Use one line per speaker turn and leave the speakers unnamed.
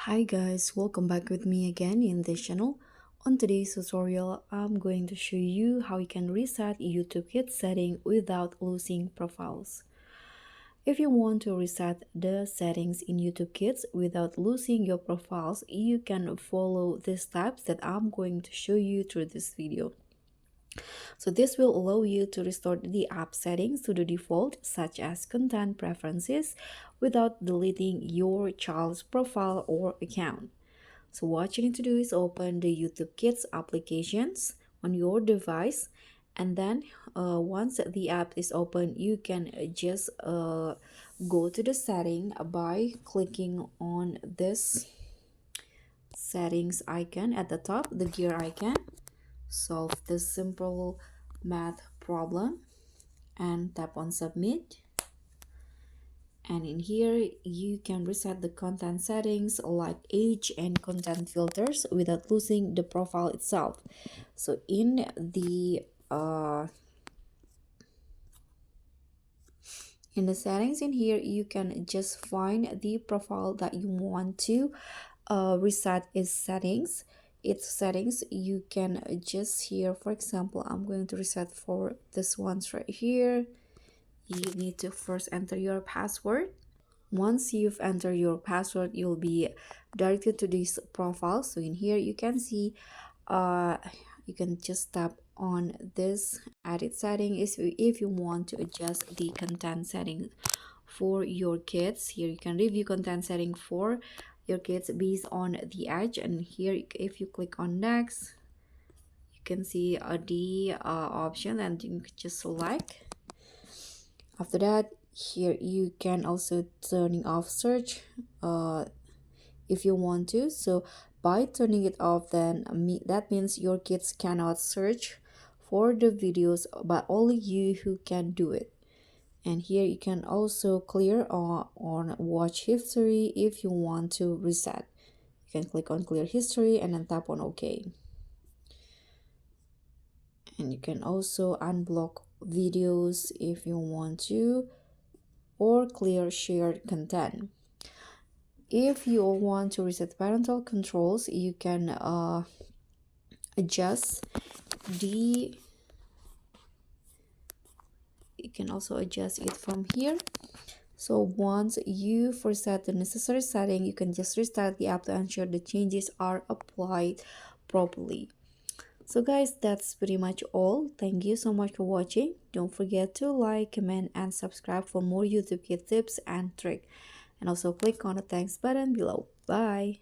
Hi guys, welcome back with me again in this channel. On today's tutorial, I'm going to show you how you can reset YouTube Kids setting without losing profiles. If you want to reset the settings in YouTube Kids without losing your profiles, you can follow the steps that I'm going to show you through this video. So this will allow you to restore the app settings to the default, such as content preferences, without deleting your child's profile or account. So what you need to do is open the YouTube Kids applications on your device, and then once the app is open, you can just go to the setting by clicking on this settings icon at the top, the gear icon. Solve this simple math problem and tap on submit. And in here you can reset the content settings like age and content filters without losing the profile itself. So in the settings in here, you can just find the profile that you want to reset its settings. You can just here, for example, I'm going to reset for this ones right here. You need to first enter your password. Once you've entered your password, you'll be directed to this profile. So in here you can see you can just tap on this edit setting if you want to adjust the content setting for your kids. Here you can review content setting for your kids based on the age, and here if you click on next, you can see the option, and you can just select. After that, here you can also turning off search if you want to. So by turning it off, then that means your kids cannot search for the videos, but only you who can do it. And here you can also clear on watch history if you want to reset. You can click on clear history and then tap on OK. And you can also unblock videos if you want to, or clear shared content. If you want to reset parental controls, you can adjust the you can also adjust it from here. So once you set the necessary setting, you can just restart the app to ensure the changes are applied properly. So guys, that's pretty much all. Thank you so much for watching. Don't forget to like, comment, and subscribe for more YouTube Kid tips and tricks. And also click on the thanks button below. Bye.